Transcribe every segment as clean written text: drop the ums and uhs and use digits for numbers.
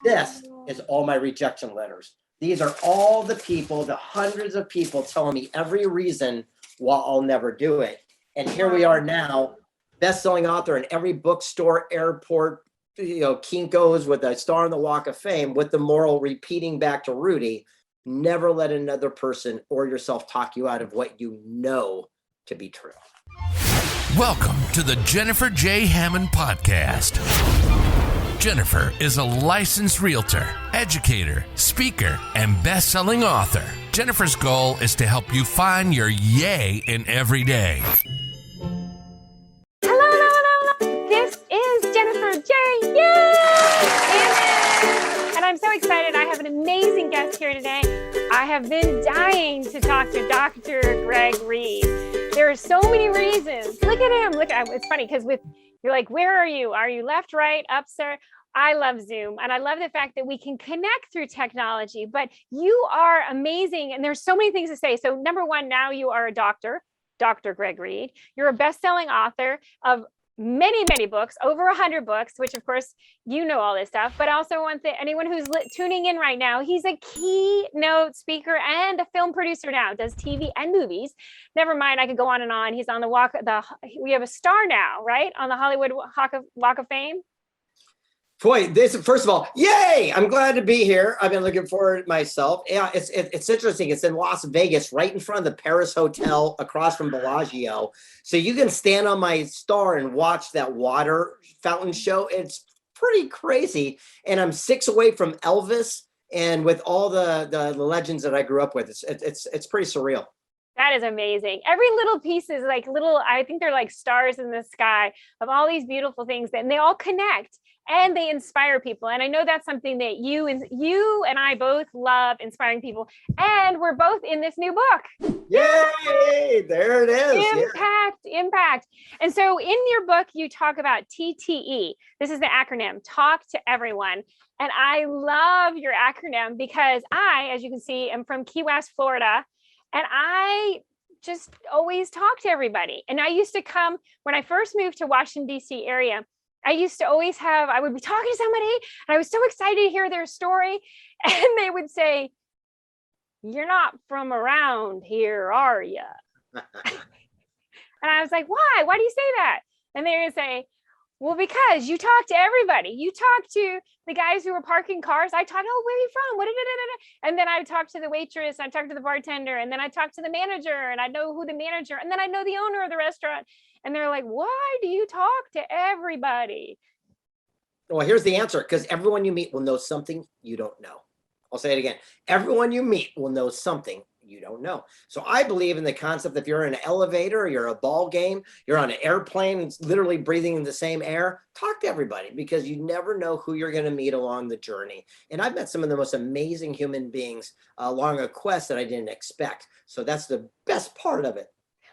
This is all my rejection letters. These are all the people, the hundreds of people telling me every reason why I'll never do it. And here we are now, best-selling author in every bookstore, airport, Kinko's with a star on the Walk of Fame, with the moral repeating back to Rudy, never let another person or yourself talk you out of what you know to be true. Welcome to the Jennifer J. Hammond Podcast. Jennifer is a licensed realtor, educator, speaker, and best-selling author. Jennifer's goal is to help you find your yay in every day. Hello. This is Jennifer J. Yay! And I'm so excited. I have an amazing guest here today. I have been dying to talk to Dr. Greg Reid. There are so many reasons. Look at him. It's funny because you're like, where are you? Are you left, right, up, sir? I love Zoom, and I love the fact that we can connect through technology, but you are amazing, and there's so many things to say. So number one, now you are a doctor, Dr. Greg Reid. You're a best-selling author of many, many books, over 100 books, which of course, you know all this stuff, but also anyone who's tuning in right now, he's a keynote speaker and a film producer now, does TV and movies. Never mind, I could go on and on. He's on we have a star now, right? On the Hollywood Walk of Fame. Boy, first of all, yay! I'm glad to be here. I've been looking forward myself. Yeah, it's interesting. It's in Las Vegas, right in front of the Paris Hotel, across from Bellagio. So you can stand on my star and watch that water fountain show. It's pretty crazy. And I'm 6 away from Elvis, and with all the legends that I grew up with, it's pretty surreal. That is amazing. Every little piece is like I think they're like stars in the sky of all these beautiful things, and they all connect and they inspire people. And I know that's something that you and I both love, inspiring people. And we're both in this new book. Yay! There it is. Impact. And so in your book, you talk about TTE. This is the acronym, Talk to Everyone. And I love your acronym because I, as you can see, am from Key West, Florida. And I just always talk to everybody. And I used to come, when I first moved to Washington, D.C. area, I used to always I would be talking to somebody and I was so excited to hear their story. And they would say, "You're not from around here, are you?" And I was like, "Why? Why do you say that?" And they would say, "Well, because you talk to everybody. You talk to the guys who were parking cars. I talked, oh, where are you from? And then I would talk to the waitress. I talked to the bartender. And then I talked to the manager. And I know who the manager. And then I know the owner of the restaurant." And they're like, "Why do you talk to everybody?" Well, here's the answer. Because everyone you meet will know something you don't know. I'll say it again. Everyone you meet will know something you don't know. So I believe in the concept that if you're in an elevator, you're a ball game, you're on an airplane, it's literally breathing in the same air, talk to everybody, because you never know who you're going to meet along the journey. And I've met some of the most amazing human beings along a quest that I didn't expect. So that's the best part of it.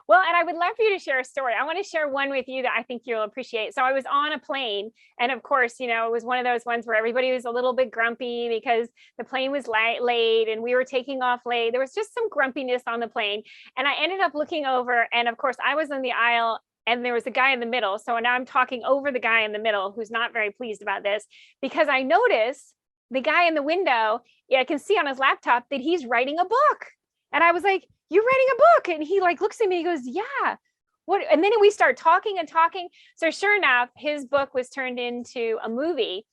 Well, and I would love for you to share a story. I want to share one with you that I think you'll appreciate. So I was on a plane, and of course, it was one of those ones where everybody was a little bit grumpy because the plane was late and we were taking off late. There was just some grumpiness on the plane. And I ended up looking over, and of course, I was in the aisle and there was a guy in the middle. So now I'm talking over the guy in the middle who's not very pleased about this, because I noticed the guy in the window, I can see on his laptop that he's writing a book. And I was like, "You're writing a book?" And he looks at me, he goes, "Yeah. What?" And then we start talking and talking. So sure enough, his book was turned into a movie.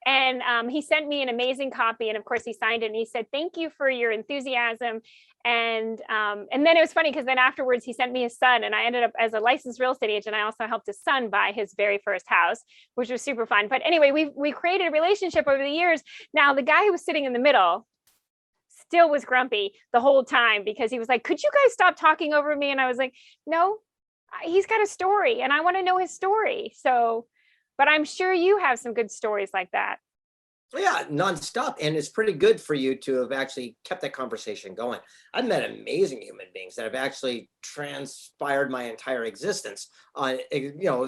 And he sent me an amazing copy. And of course he signed it and he said, "Thank you for your enthusiasm." And then it was funny because then afterwards he sent me his son, and I ended up as a licensed real estate agent. I also helped his son buy his very first house, which was super fun. But anyway, we created a relationship over the years. Now the guy who was sitting in the middle still was grumpy the whole time because he was like, "Could you guys stop talking over me?" And I was like, "No, he's got a story and I want to know his story." So, but I'm sure you have some good stories like that. Yeah, nonstop. And it's pretty good for you to have actually kept that conversation going. I've met amazing human beings that have actually transpired my entire existence on,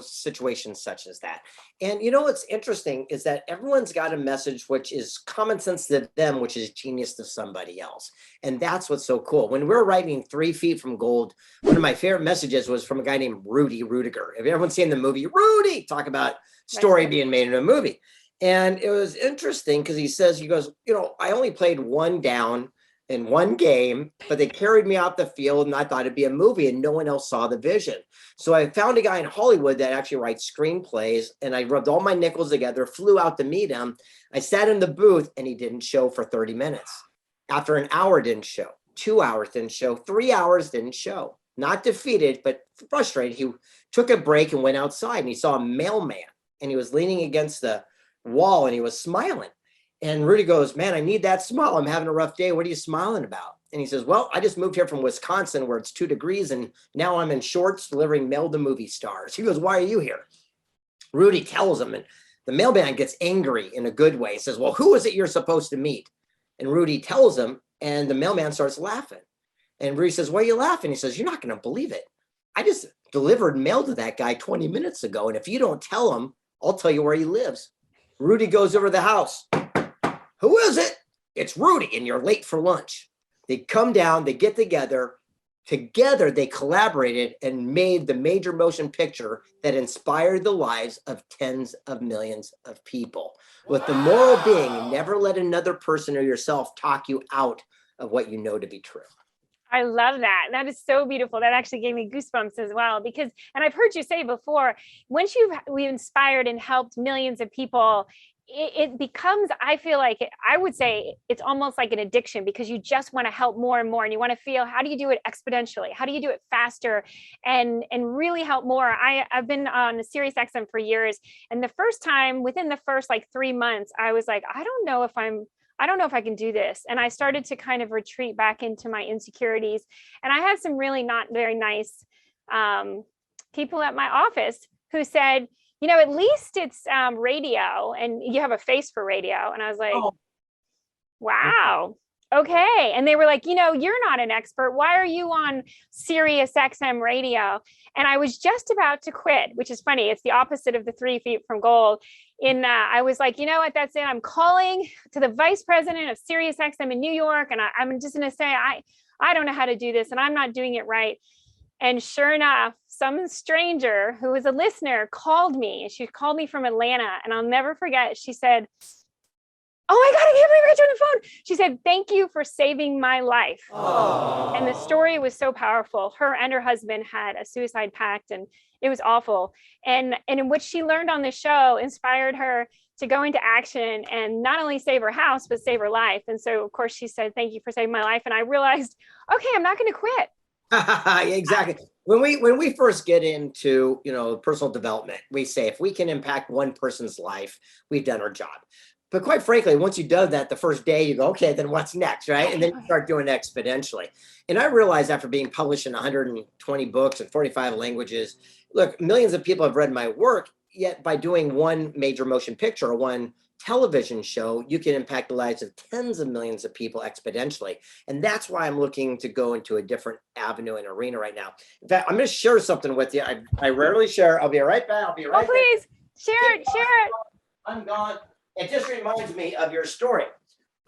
situations such as that. And what's interesting is that everyone's got a message which is common sense to them, which is genius to somebody else. And that's what's so cool. When we're writing 3 Feet from Gold, one of my favorite messages was from a guy named Rudy Rudiger. Have you ever seen the movie Rudy? Talk about story being made in a movie. And it was interesting because he goes, I only played one down in one game, but they carried me out the field and I thought it'd be a movie and no one else saw the vision. So I found a guy in Hollywood that actually writes screenplays, and I rubbed all my nickels together, flew out to meet him. I sat in the booth and he didn't show for 30 minutes. After an hour, didn't show. 2 hours didn't show. 3 hours didn't show. Not defeated, but frustrated. He took a break and went outside, and he saw a mailman, and he was leaning against the wall and he was smiling. And Rudy goes, man, I need that smile. I'm having a rough day. What are you smiling about? And he says, well, I just moved here from Wisconsin where it's 2 degrees and now I'm in shorts delivering mail to movie stars. He goes, why are you here? Rudy tells him, and the mailman gets angry in a good way. He says, well, who is it you're supposed to meet? And Rudy tells him, and the mailman starts laughing. And Rudy says, why are you laughing? He says, you're not going to believe it. I just delivered mail to that guy 20 minutes ago. And if you don't tell him, I'll tell you where he lives. Rudy goes over to the house. Who is it? It's Rudy, and you're late for lunch. They come down, they get together. Together, they collaborated and made the major motion picture that inspired the lives of tens of millions of people. With the moral being, never let another person or yourself talk you out of what you know to be true. I love that. That is so beautiful. That actually gave me goosebumps as well, because, and I've heard you say before, once we've inspired and helped millions of people, it becomes, I feel like, I would say it's almost like an addiction, because you just want to help more and more, and you want to feel, how do you do it exponentially? How do you do it faster and really help more? I've been on Sirius XM for years. And the first time, within the first like 3 months, I was like, I don't know if I can do this. And I started to kind of retreat back into my insecurities. And I had some really not very nice people at my office who said, at least it's radio and you have a face for radio. And I was like, wow. Okay. And they were like, you're not an expert. Why are you on Sirius XM radio? And I was just about to quit, which is funny. It's the opposite of the 3 feet from gold. I was like, you know what, that's it. I'm calling to the vice president of Sirius XM in New York. And I'm just going to say, I don't know how to do this and I'm not doing it right. And sure enough, some stranger who was a listener called me. She called me from Atlanta, and I'll never forget. She said, oh my God, I can't believe I got you on the phone. She said, thank you for saving my life. Aww. And the story was so powerful. Her and her husband had a suicide pact, and it was awful. And in what she learned on the show inspired her to go into action and not only save her house, but save her life. And so, of course, she said, thank you for saving my life. And I realized, okay, I'm not going to quit. Exactly. When we first get into, personal development, we say, if we can impact one person's life, we've done our job. But quite frankly, once you've done that the first day, you go, okay, then what's next, right? And then you start doing it exponentially. And I realized after being published in 120 books in 45 languages, look, millions of people have read my work, yet by doing one major motion picture or one television show, you can impact the lives of tens of millions of people exponentially. And that's why I'm looking to go into a different avenue and arena right now. In fact, I'm going to share something with you. I rarely share. I'll be right back. Please share it. I'm gone. It just reminds me of your story.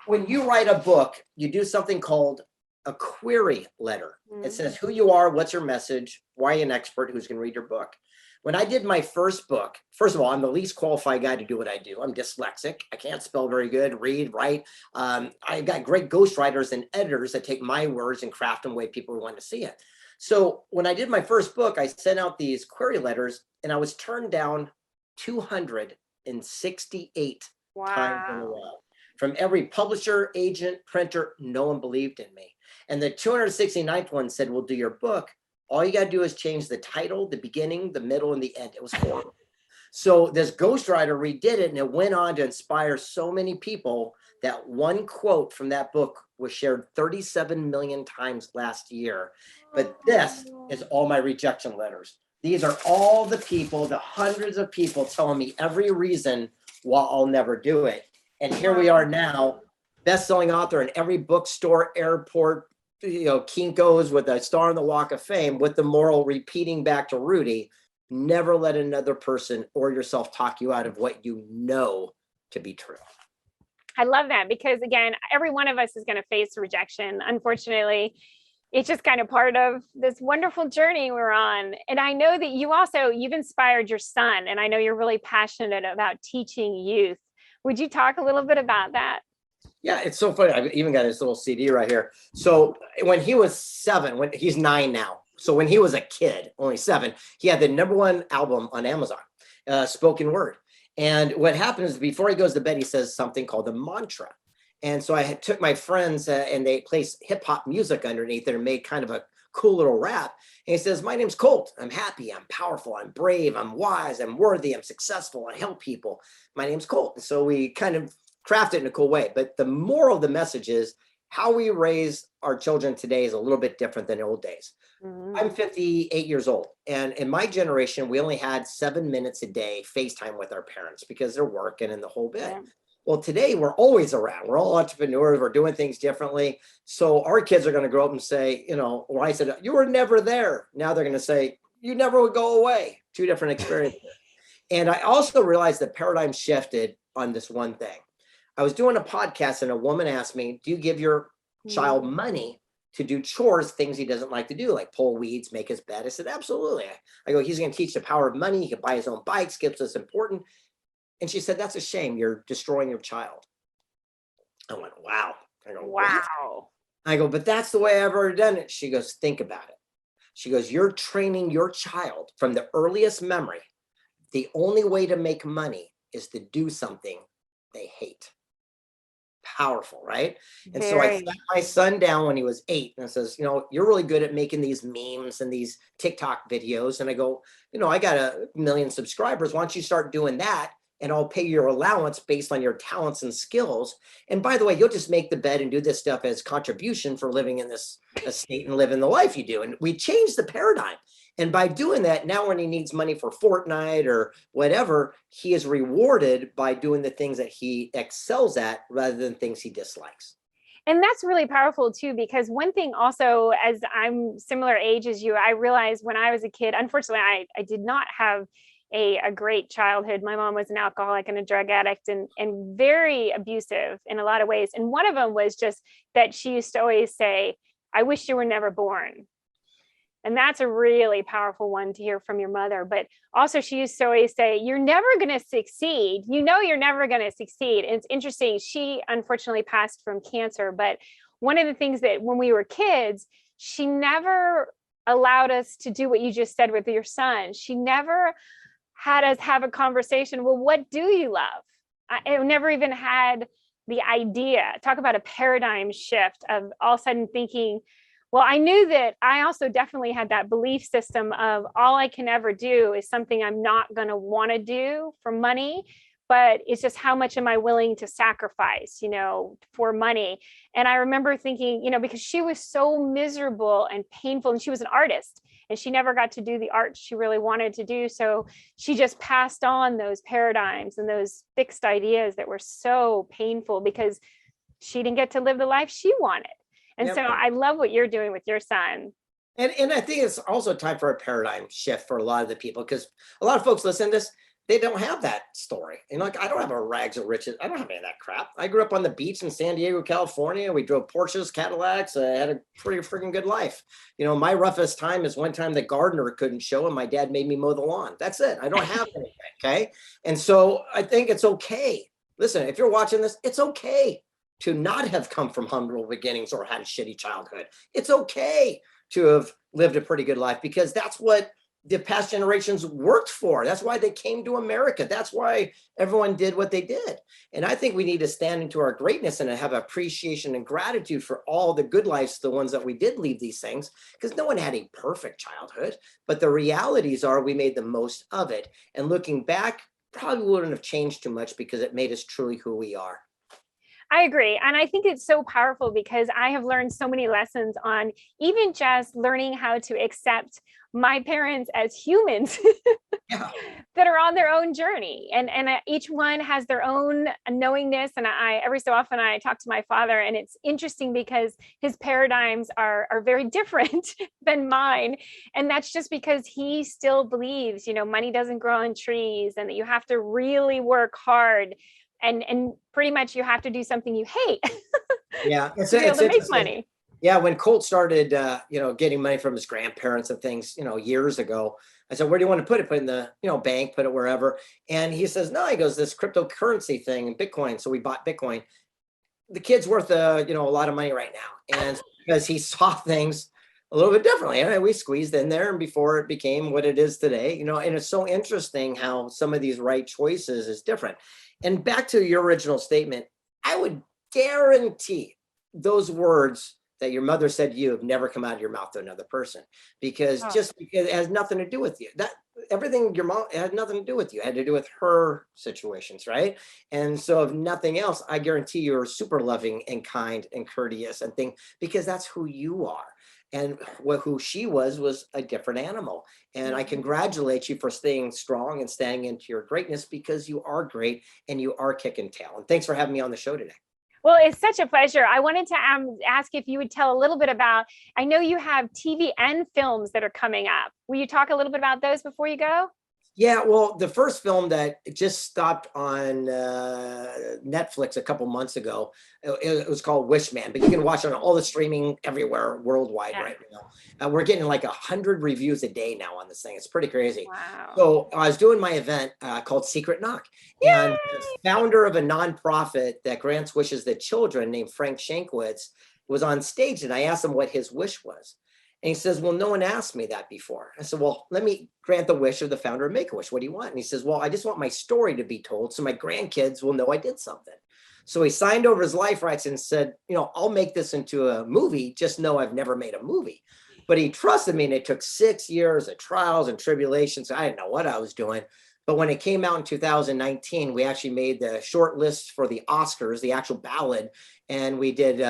When you write a book, you do something called a query letter. Mm-hmm. It says who you are, what's your message, why are you an expert, who's going to read your book. When I did my first book, first of all, I'm the least qualified guy to do what I do. I'm dyslexic. I can't spell very good, read, write. I've got great ghostwriters and editors that take my words and craft them the way people want to see it. So when I did my first book, I sent out these query letters and I was turned down 268 times in a row. From every publisher, agent, printer, no one believed in me. And the 269th one said, we'll do your book. All you got to do is change the title, the beginning, the middle, and the end. It was horrible. So this ghostwriter redid it, and it went on to inspire so many people that one quote from that book was shared 37 million times last year. But this is all my rejection letters. These are all the people, the hundreds of people telling me every reason why I'll never do it. And here we are now, best-selling author in every bookstore, airport, Kinko's with a star on the Walk of Fame, with the moral repeating back to Rudy, never let another person or yourself talk you out of what you know to be true. I love that, because again, every one of us is going to face rejection. Unfortunately, it's just kind of part of this wonderful journey we're on. And I know that you've inspired your son, and I know you're really passionate about teaching youth Would you talk a little bit about that? Yeah, it's so funny. I've even got his little CD right here. So when he was 7, when he's 9 now. So when he was a kid, only 7, he had the #1 album on Amazon, spoken word. And what happens is before he goes to bed, he says something called a mantra. And so I took my friends and they placed hip hop music underneath it and made kind of a cool little rap. And he says, "My name's Colt. I'm happy. I'm powerful. I'm brave. I'm wise. I'm worthy. I'm successful. I help people. My name's Colt." And so we kind of craft it in a cool way. But the moral of the message is how we raise our children today is a little bit different than old days. I'm 58 years old. And in my generation, we only had 7 minutes a day FaceTime with our parents because they're working and the whole bit. Yeah. Well, today we're always around. We're all entrepreneurs. We're doing things differently. So our kids are going to grow up and say, or I said, "You were never there." Now they're going to say, "You never would go away." 2 different experiences. And I also realized the paradigm shifted on this one thing. I was doing a podcast and a woman asked me, "Do you give your child money to do chores, things he doesn't like to do, like pull weeds, make his bed?" I said, "Absolutely." I go, "He's going to teach the power of money. He can buy his own bike, skips is important." And she said, "That's a shame. You're destroying your child." I went, wow. I go, "What?" Wow. I go, "But that's the way I've already done it." She goes, "Think about it." She goes, "You're training your child from the earliest memory. The only way to make money is to do something they hate." Powerful, right? And so I Very. sat my son down when he was 8 and I says, "You're really good at making these memes and these TikTok videos." And I go, "I got 1 million subscribers. Why don't you start doing that? And I'll pay your allowance based on your talents and skills. And by the way, you'll just make the bed and do this stuff as contribution for living in this estate and living the life you do." And we changed the paradigm. And by doing that, now when he needs money for Fortnite or whatever, he is rewarded by doing the things that he excels at rather than things he dislikes. And that's really powerful too, because one thing also, as I'm similar age as you, I realized when I was a kid, unfortunately, I did not have a great childhood. My mom was an alcoholic and a drug addict and very abusive in a lot of ways. And one of them was just that she used to always say, "I wish you were never born." And that's a really powerful one to hear from your mother. But also she used to always say, "You're never going to succeed. You're never going to succeed." And it's interesting. She unfortunately passed from cancer. But one of the things that when we were kids, she never allowed us to do what you just said with your son. She never had us have a conversation. Well, what do you love? I never even had the idea. Talk about a paradigm shift of all of a sudden thinking, well, I knew that I also definitely had that belief system of all I can ever do is something I'm not going to want to do for money, but it's just how much am I willing to sacrifice, for money. And I remember thinking, because she was so miserable and painful, and she was an artist and she never got to do the art she really wanted to do. So she just passed on those paradigms and those fixed ideas that were so painful because she didn't get to live the life she wanted. And Yep. so I love what you're doing with your son. And I think it's also time for a paradigm shift for a lot of the people, because a lot of folks listen to this, they don't have that story. Like, I don't have a rags of riches. I don't have any of that crap. I grew up on the beach in San Diego, California. We drove Porsches, Cadillacs. I had a pretty freaking good life. My roughest time is one time the gardener couldn't show and my dad made me mow the lawn. That's it. I don't have anything. Okay. And so I think it's okay. Listen, if you're watching this, it's okay to not have come from humble beginnings or had a shitty childhood. It's okay to have lived a pretty good life, because that's what the past generations worked for. That's why they came to America. That's why everyone did what they did. And I think we need to stand into our greatness and have appreciation and gratitude for all the good lives, the ones that we did leave these things, because no one had a perfect childhood. But the realities are we made the most of it. And looking back, probably wouldn't have changed too much because it made us truly who we are. I agree. And I think it's so powerful because I have learned so many lessons on even just learning how to accept my parents as humans Yeah. that are on their own journey. And each one has their own knowingness. And every so often I talk to my father, and it's interesting because his paradigms are very different than mine. And that's just because he still believes, money doesn't grow on trees and that you have to really work hard. And pretty much you have to do something you hate Yeah, to be able to make money. Yeah, when Colt started, getting money from his grandparents and things, years ago, I said, "Where do you want to put it? Put it in the, bank, put it wherever." And he says, "No." He goes, "This cryptocurrency thing and Bitcoin." So we bought Bitcoin. The kid's worth a lot of money right now, and because he saw things a little bit differently, and we squeezed in there, and before it became what it is today, and it's so interesting how some of these right choices is different. And back to your original statement, I would guarantee those words that your mother said to you have never come out of your mouth to another person, because Oh, just because it has nothing to do with you. That everything your mom, it had nothing to do with you. It had to do with her situations, right? And so if nothing else, I guarantee you're super loving and kind and courteous and thing, because that's who you are. And who she was a different animal. And I mhm. congratulate you for staying strong and standing into your greatness, because you are great and you are kicking tail. And thanks for having me on the show today. Well, it's such a pleasure. I wanted to ask if you would tell a little bit about, I know you have TV and films that are coming up. Will you talk a little bit about those before you go? Yeah, well, the first film that just stopped on Netflix a couple months ago, it was called Wishman, but you can watch it on all the streaming everywhere worldwide Yeah. right now. We're getting like 100 reviews a day now on this thing. It's pretty crazy. Wow. So I was doing my event called Secret Knock, and the Yay! founder of a nonprofit that grants wishes to children named Frank Shankwitz was on stage, and I asked him what his wish was. And he says, "Well, no one asked me that before." I said, "Well, let me grant the wish of the founder of Make-A-Wish. What do you want?" And he says, "Well, I just want my story to be told so my grandkids will know I did something." So he signed over his life rights and said, "I'll make this into a movie. Just know I've never made a movie." But he trusted me, and it took 6 years of trials and tribulations. I didn't know what I was doing. But when it came out in 2019, we actually made the short list for the Oscars, the actual ballot, and we did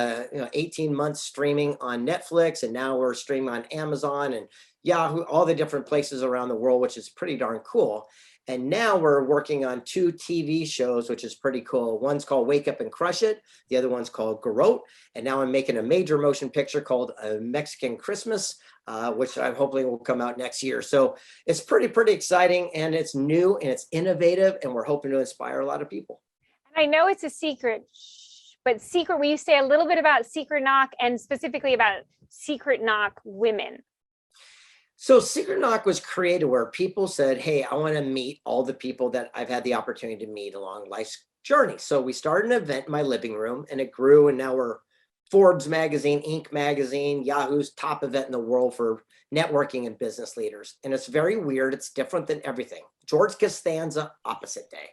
18 months streaming on Netflix, and now we're streaming on Amazon and Yahoo, all the different places around the world, which is pretty darn cool. And now we're working on 2 TV shows, which is pretty cool. One's called Wake Up and Crush It. The other one's called Garrote. And now I'm making a major motion picture called A Mexican Christmas, which I hopefully will come out next year. So it's pretty exciting, and it's new and it's innovative, and we're hoping to inspire a lot of people. And I know it's a secret, but secret, will you say a little bit about Secret Knock and specifically about Secret Knock women? So Secret Knock was created where people said, "Hey, I want to meet all the people that I've had the opportunity to meet along life's journey." So we started an event in my living room, and it grew, and now we're Forbes magazine, Inc. magazine, Yahoo's top event in the world for networking and business leaders. And it's very weird. It's different than everything. George Costanza, opposite day.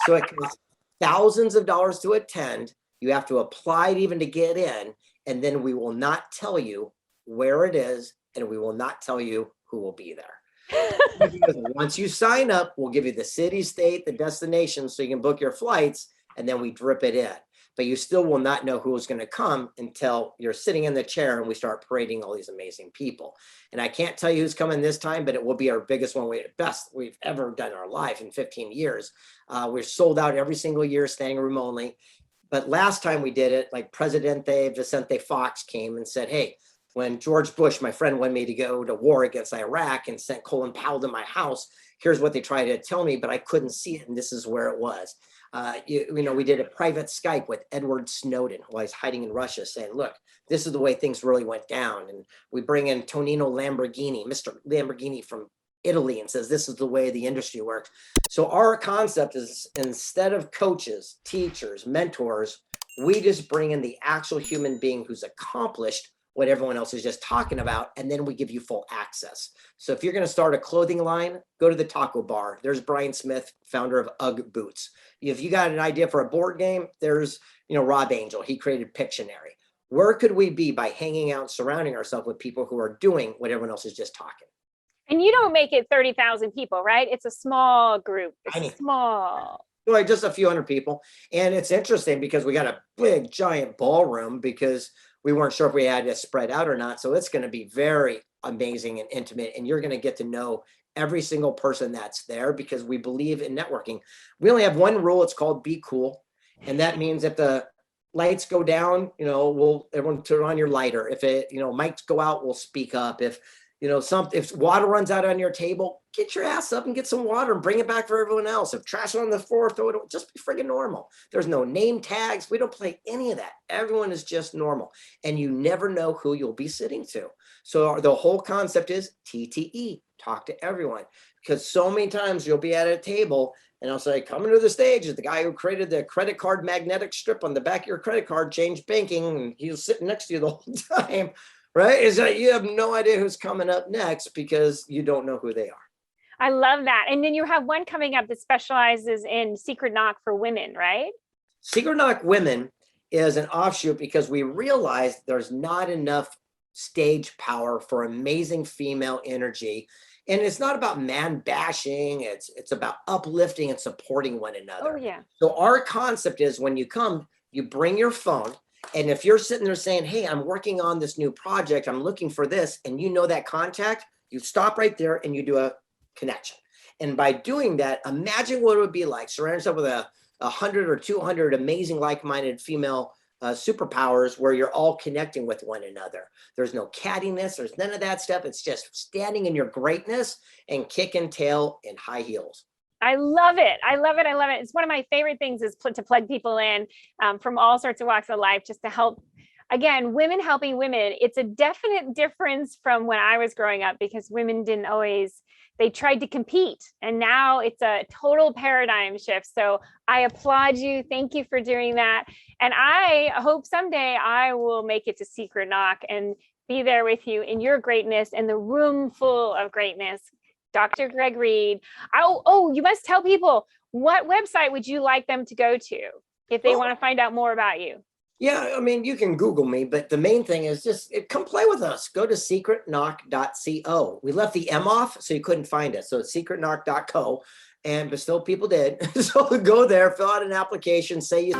So it costs thousands of dollars to attend. You have to apply even to get in, and then we will not tell you where it is, and we will not tell you who will be there. Because once you sign up, we'll give you the city, state, the destination, so you can book your flights, and then we drip it in. But you still will not know who is going to come until you're sitting in the chair and we start parading all these amazing people. And I can't tell you who's coming this time, but it will be our biggest one, best we've ever done in our life in 15 years. We're sold out every single year, standing room only. But last time we did it, like Presidente Vicente Fox came and said, "Hey, when George Bush, my friend, wanted me to go to war against Iraq and sent Colin Powell to my house, here's what they tried to tell me, but I couldn't see it, and this is where it was." We did a private Skype with Edward Snowden while he's hiding in Russia, saying, "Look, this is the way things really went down." And we bring in Tonino Lamborghini, Mr. Lamborghini from Italy, and says, "This is the way the industry works." So our concept is, instead of coaches, teachers, mentors, we just bring in the actual human being who's accomplished what everyone else is just talking about, and then we give you full access. So if you're going to start a clothing line, go to the taco bar. There's Brian Smith, founder of UGG Boots. If you got an idea for a board game, there's Rob Angel. He created Pictionary. Where could we be by hanging out and surrounding ourselves with people who are doing what everyone else is just talking? And you don't make it 30,000 people, right? It's a small group. Tiny. It's small. Like just a few hundred people. And it's interesting because we got a big, giant ballroom because we weren't sure if we had to spread out or not. So it's going to be very amazing and intimate. And you're going to get to know every single person that's there, because we believe in networking. We only have one rule. It's called be cool. And that means if the lights go down, everyone turn on your lighter. If it, mics go out, we'll speak up. If If water runs out on your table, get your ass up and get some water and bring it back for everyone else. If trash is on the floor, throw it away. Just be friggin' normal. There's no name tags. We don't play any of that. Everyone is just normal. And you never know who you'll be sitting to. So the whole concept is TTE, talk to everyone. Because so many times you'll be at a table and I'll say, coming to the stage is the guy who created the credit card magnetic strip on the back of your credit card, changed banking, and he was sitting next to you the whole time. Right? Is that you have no idea who's coming up next because you don't know who they are. I love that. And then you have one coming up that specializes in Secret Knock for women, right? Secret Knock Women is an offshoot because we realized there's not enough stage power for amazing female energy. And it's not about man bashing. It's about uplifting and supporting one another. Oh, yeah. So our concept is when you come, you bring your phone. And if you're sitting there saying, hey, I'm working on this new project, I'm looking for this, and you know that contact, you stop right there and you do a connection. And by doing that, imagine what it would be like surround yourself with 100 or 200 amazing like-minded female superpowers where you're all connecting with one another. There's no cattiness. There's none of that stuff. It's just standing in your greatness and kicking tail in high heels. I love it. I love it. I love it. It's one of my favorite things is to plug people in from all sorts of walks of life, just to help, again, women helping women. It's a definite difference from when I was growing up because women didn't always, they tried to compete. And now it's a total paradigm shift. So I applaud you. Thank you for doing that. And I hope someday I will make it to Secret Knock and be there with you in your greatness and the room full of greatness. Dr. Greg Reid. Oh, you must tell people, what website would you like them to go to if they want to find out more about you? Yeah, I mean, you can Google me, but the main thing is just come play with us. Go to secretknock.co. We left the M off, so you couldn't find it. So it's secretknock.co, but still people did. So go there, fill out an application, say you.